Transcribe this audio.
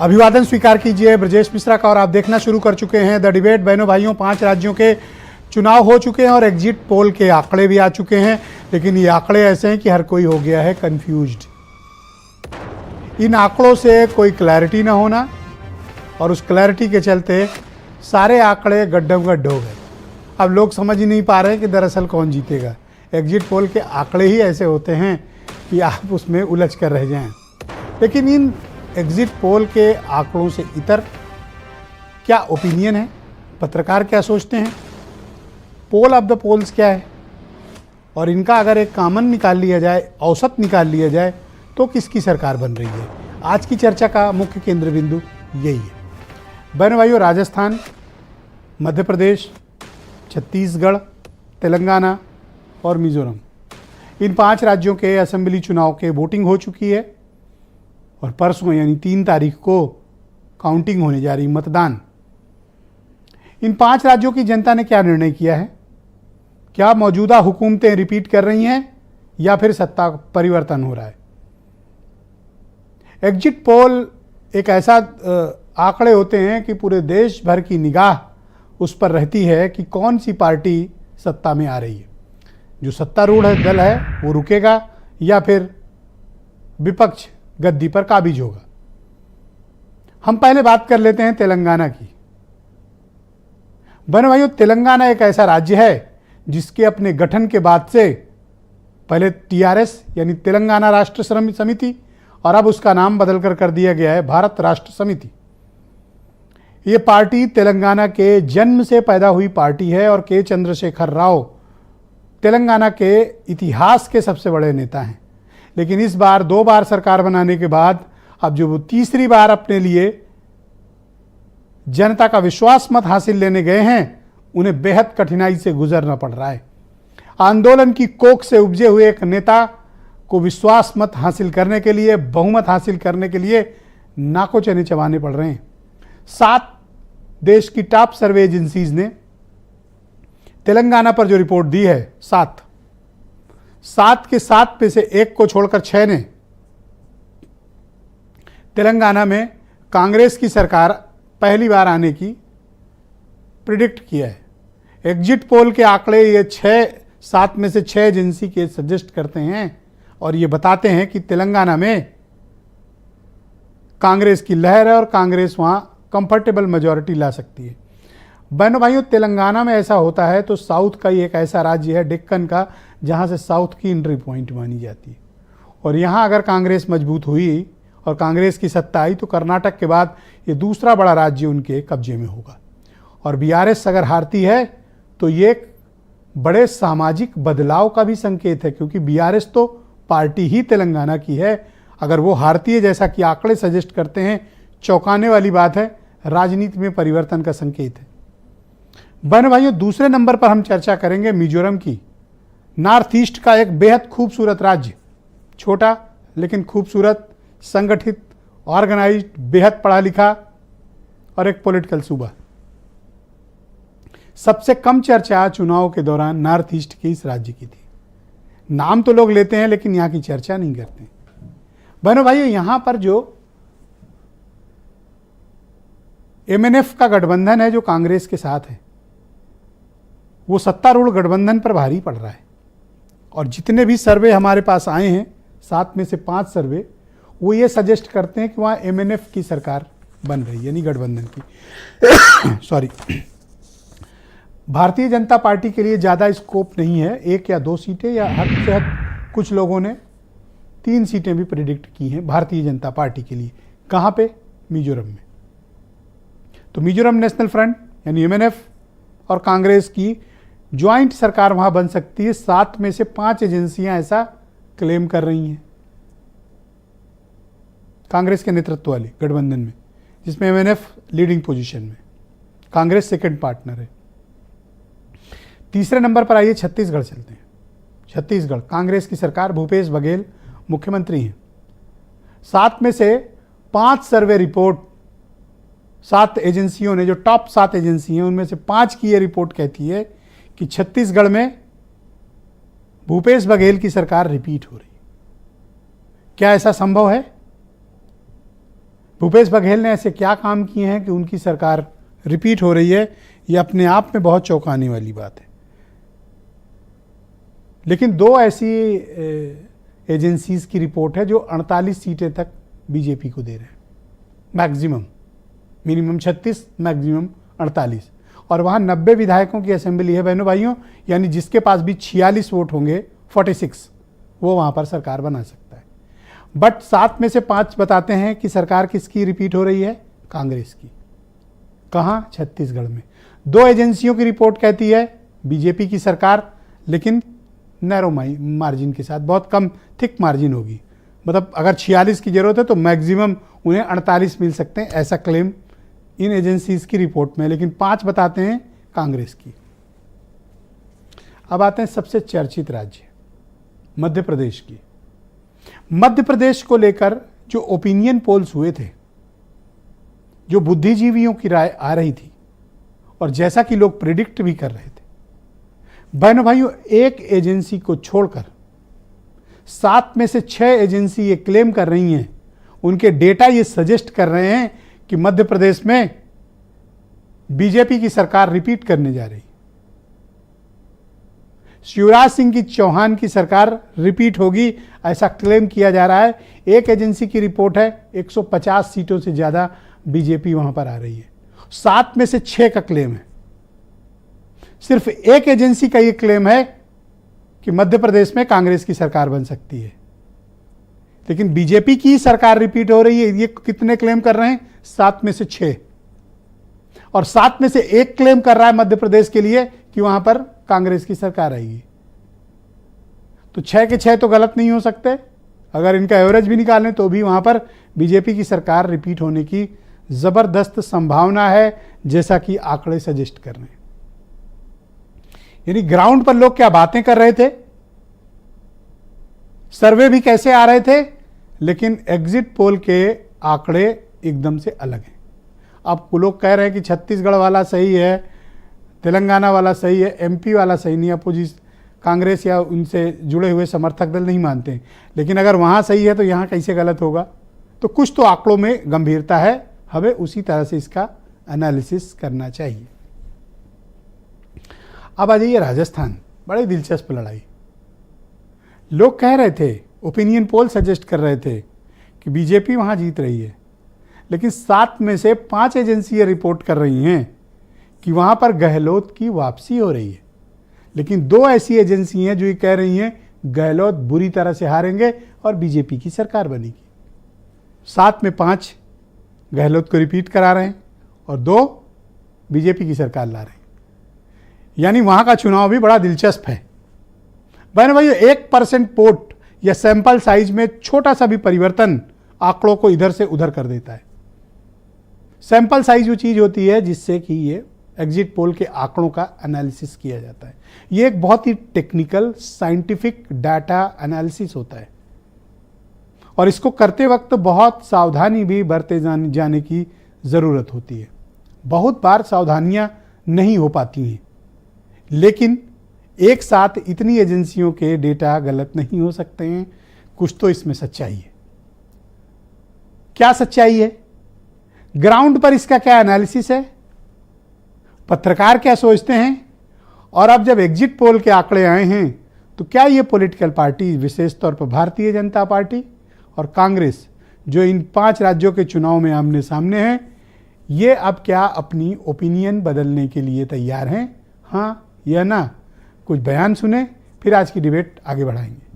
अभिवादन स्वीकार कीजिए ब्रजेश मिश्रा का। और आप देखना शुरू कर चुके हैं द डिबेट। बहनों भाइयों, 5 राज्यों के चुनाव हो चुके हैं और एग्जिट पोल के आंकड़े भी आ चुके हैं, लेकिन ये आंकड़े ऐसे हैं कि हर कोई हो गया है कंफ्यूज्ड। इन आंकड़ों से कोई क्लैरिटी ना होना और उस क्लैरिटी के चलते सारे आंकड़े गड्ढम-गड्ढ हो गए। अब लोग समझ ही नहीं पा रहे कि दरअसल कौन जीतेगा। एग्जिट पोल के आंकड़े ही ऐसे होते हैं कि आप उसमें उलझ कर रह जाएं। लेकिन इन एग्जिट पोल के आंकड़ों से इतर क्या ओपिनियन है, पत्रकार क्या सोचते हैं, पोल ऑफ द पोल्स क्या है, और इनका अगर एक कॉमन निकाल लिया जाए, औसत निकाल लिया जाए, तो किसकी सरकार बन रही है। आज की चर्चा का मुख्य केंद्र बिंदु यही है। बहनों भाइयों, राजस्थान, मध्य प्रदेश, छत्तीसगढ़, तेलंगाना और मिजोरम, इन 5 राज्यों के असेंबली चुनाव के वोटिंग हो चुकी है और परसों यानी 3 तारीख को काउंटिंग होने जा रही, मतदान। इन 5 राज्यों की जनता ने क्या निर्णय किया है? क्या मौजूदा हुकूमतें रिपीट कर रही हैं या फिर सत्ता परिवर्तन हो रहा है? एग्जिट पोल एक ऐसा आंकड़े होते हैं कि पूरे देश भर की निगाह उस पर रहती है कि कौन सी पार्टी सत्ता में आ रही है। जो सत्तारूढ़ दल है वो रुकेगा या फिर विपक्ष गद्दी पर काबिज होगा। हम पहले बात कर लेते हैं तेलंगाना की। बहनों भाइयों, तेलंगाना एक ऐसा राज्य है जिसके अपने गठन के बाद से पहले टीआरएस यानी तेलंगाना राष्ट्र समिति और अब उसका नाम बदलकर कर दिया गया है भारत राष्ट्र समिति। ये पार्टी तेलंगाना के जन्म से पैदा हुई पार्टी है और के चंद्रशेखर राव तेलंगाना के इतिहास के सबसे बड़े नेता हैं। लेकिन इस बार 2 बार सरकार बनाने के बाद अब जो वो तीसरी बार अपने लिए जनता का विश्वास मत हासिल लेने गए हैं, उन्हें बेहद कठिनाई से गुजरना पड़ रहा है। आंदोलन की कोख से उपजे हुए एक नेता को विश्वास मत हासिल करने के लिए, बहुमत हासिल करने के लिए नाकों चने चबाने पड़ रहे हैं। 7 देश की टॉप सर्वे एजेंसीज ने तेलंगाना पर जो रिपोर्ट दी है, 7 के 7 में से 1 को छोड़कर 6 ने तेलंगाना में कांग्रेस की सरकार पहली बार आने की प्रिडिक्ट किया है। एग्जिट पोल के आंकड़े ये 7 में से 6 एजेंसी के सजेस्ट करते हैं और ये बताते हैं कि तेलंगाना में कांग्रेस की लहर है और कांग्रेस वहां कंफर्टेबल मेजॉरिटी ला सकती है। बहनों भाइयों, तेलंगाना में ऐसा होता है तो साउथ का ही एक ऐसा राज्य है डेक्कन का, जहां से साउथ की एंट्री पॉइंट मानी जाती है। और यहां अगर कांग्रेस मजबूत हुई और कांग्रेस की सत्ता आई तो कर्नाटक के बाद ये दूसरा बड़ा राज्य उनके कब्जे में होगा। और बीआरएस अगर हारती है तो ये एक बड़े सामाजिक बदलाव का भी संकेत है, क्योंकि बीआरएस तो पार्टी ही तेलंगाना की है। अगर वो हारती है, जैसा कि आंकड़े सजेस्ट करते हैं, चौंकाने वाली बात है, राजनीति में परिवर्तन का संकेत है। बहनों भाइयों, दूसरे नंबर पर हम चर्चा करेंगे मिजोरम की। नॉर्थ ईस्ट का एक बेहद खूबसूरत राज्य, छोटा लेकिन खूबसूरत, संगठित, ऑर्गेनाइज्ड, बेहद पढ़ा लिखा और एक पॉलिटिकल सूबा। सबसे कम चर्चा चुनाव के दौरान नॉर्थ ईस्ट के इस राज्य की थी। नाम तो लोग लेते हैं लेकिन यहां की चर्चा नहीं करते। बहनों भाइयों, यहां पर जो एमएनएफ का गठबंधन है जो कांग्रेस के साथ है, वो सत्तारूढ़ गठबंधन पर भारी पड़ रहा है। और जितने भी सर्वे हमारे पास आए हैं, 7 में से 5 सर्वे, वो ये सजेस्ट करते हैं कि वहाँ एमएनएफ की सरकार बन रही है, यानी गठबंधन की। सॉरी, भारतीय जनता पार्टी के लिए ज़्यादा स्कोप नहीं है। 1 या 2 सीटें, या हद से हद कुछ लोगों ने 3 सीटें भी प्रेडिक्ट की हैं भारतीय जनता पार्टी के लिए। कहाँ पे? मिजोरम में। तो मिजोरम नेशनल फ्रंट यानी एमएनएफ और कांग्रेस की ज्वाइंट सरकार वहाँ बन सकती है। 7 में से 5 एजेंसियां ऐसा क्लेम कर रही हैं कांग्रेस के नेतृत्व वाले गठबंधन में, जिसमें एमएनएफ लीडिंग पोजीशन में, कांग्रेस सेकंड पार्टनर है। तीसरे नंबर पर आइए छत्तीसगढ़ चलते हैं। छत्तीसगढ़ कांग्रेस की सरकार, भूपेश बघेल मुख्यमंत्री हैं। 7 में से 5 सर्वे रिपोर्ट, 7 एजेंसियों ने, जो टॉप 7 एजेंसी हैं उनमें से 5 की ये रिपोर्ट कहती है कि छत्तीसगढ़ में भूपेश बघेल की सरकार रिपीट हो रही। क्या ऐसा संभव है? भूपेश बघेल ने ऐसे क्या काम किए हैं कि उनकी सरकार रिपीट हो रही है, ये अपने आप में बहुत चौंकाने वाली बात है। लेकिन दो ऐसी एजेंसीज की रिपोर्ट है जो 48 सीटें तक बीजेपी को दे रहे हैं, मैक्सिमम, मिनिमम 36, मैक्सिमम 48, और वहाँ 90 विधायकों की असेंबली है बहनों भाइयों, यानी जिसके पास भी 46 वोट होंगे, 46, वो वहाँ पर सरकार बना सकता है। बट 7 में से 5 बताते हैं कि सरकार किसकी रिपीट हो रही है, कांग्रेस की। कहाँ? छत्तीसगढ़ में। 2 एजेंसियों की रिपोर्ट कहती है बीजेपी की सरकार, लेकिन नैरो मार्जिन के साथ, बहुत कम थिक मार्जिन होगी, मतलब अगर 46 की जरूरत है तो मैक्सिमम उन्हें 48 मिल सकते हैं, ऐसा क्लेम इन एजेंसीज की रिपोर्ट में, लेकिन 5 बताते हैं कांग्रेस की। अब आते हैं सबसे चर्चित राज्य मध्य प्रदेश की। मध्य प्रदेश को लेकर जो ओपिनियन पोल्स हुए थे, जो बुद्धिजीवियों की राय आ रही थी और जैसा कि लोग प्रिडिक्ट भी कर रहे थे, बहनों भाइयों, एक एजेंसी को छोड़कर 7 में से 6 एजेंसी ये क्लेम कर रही हैं, उनके डेटा ये सजेस्ट कर रहे हैं कि मध्य प्रदेश में बीजेपी की सरकार रिपीट करने जा रही। शिवराज सिंह चौहान की सरकार रिपीट होगी, ऐसा क्लेम किया जा रहा है। एक एजेंसी की रिपोर्ट है 150 सीटों से ज्यादा बीजेपी वहां पर आ रही है। 7 में से 6 का क्लेम है। सिर्फ एक एजेंसी का यह क्लेम है कि मध्य प्रदेश में कांग्रेस की सरकार बन सकती है, लेकिन बीजेपी की सरकार रिपीट हो रही है। ये कितने क्लेम कर रहे हैं? 7 में से 6, और 7 में से 1 क्लेम कर रहा है मध्य प्रदेश के लिए कि वहां पर कांग्रेस की सरकार आएगी। तो 6 के 6 तो गलत नहीं हो सकते। अगर इनका एवरेज भी निकालें तो भी वहां पर बीजेपी की सरकार रिपीट होने की जबरदस्त संभावना है, जैसा कि आंकड़े सजेस्ट कर रहे हैं। यानी ग्राउंड पर लोग क्या बातें कर रहे थे, सर्वे भी कैसे आ रहे थे, लेकिन एग्जिट पोल के आंकड़े एकदम से अलग हैं। अब लोग कह रहे हैं कि छत्तीसगढ़ वाला सही है, तेलंगाना वाला सही है, एमपी वाला सही नहीं। अपोजिशन कांग्रेस या उनसे जुड़े हुए समर्थक दल नहीं मानते हैं, लेकिन अगर वहाँ सही है तो यहाँ कैसे गलत होगा? तो कुछ तो आंकड़ों में गंभीरता है, हमें उसी तरह से इसका एनालिसिस करना चाहिए। अब आ जाइए राजस्थान, बड़ी दिलचस्प लड़ाई। लोग कह रहे थे, ओपिनियन पोल सजेस्ट कर रहे थे कि बीजेपी वहाँ जीत रही है, लेकिन 7 में से 5 एजेंसियाँ रिपोर्ट कर रही हैं कि वहाँ पर गहलोत की वापसी हो रही है। लेकिन 2 ऐसी एजेंसी हैं जो ये कह रही हैं गहलोत बुरी तरह से हारेंगे और बीजेपी की सरकार बनेगी। 7 में 5 गहलोत को रिपीट करा रहे हैं और 2 बीजेपी की सरकार ला रहे हैं। यानी वहाँ का चुनाव भी बड़ा दिलचस्प है। बहन भाइयों, 1% वोट या सैंपल साइज में छोटा सा भी परिवर्तन आंकड़ों को इधर से उधर कर देता है। सैंपल साइज वो चीज होती है जिससे कि ये एग्जिट पोल के आंकड़ों का एनालिसिस किया जाता है। ये एक बहुत ही टेक्निकल साइंटिफिक डाटा एनालिसिस होता है और इसको करते वक्त बहुत सावधानी भी बरते जाने की ज़रूरत होती है। बहुत बार सावधानियां नहीं हो पाती हैं, लेकिन एक साथ इतनी एजेंसियों के डेटा गलत नहीं हो सकते हैं। कुछ तो इसमें सच्चाई है। क्या सच्चाई है? ग्राउंड पर इसका क्या एनालिसिस है? पत्रकार क्या सोचते हैं? और अब जब एग्जिट पोल के आंकड़े आए हैं तो क्या ये पॉलिटिकल पार्टी, विशेष तौर पर भारतीय जनता पार्टी और कांग्रेस, जो इन 5 राज्यों के चुनाव में आमने सामने हैं, ये अब क्या अपनी ओपिनियन बदलने के लिए तैयार हैं? हाँ या ना? कुछ बयान सुने, फिर आज की डिबेट आगे बढ़ाएंगे।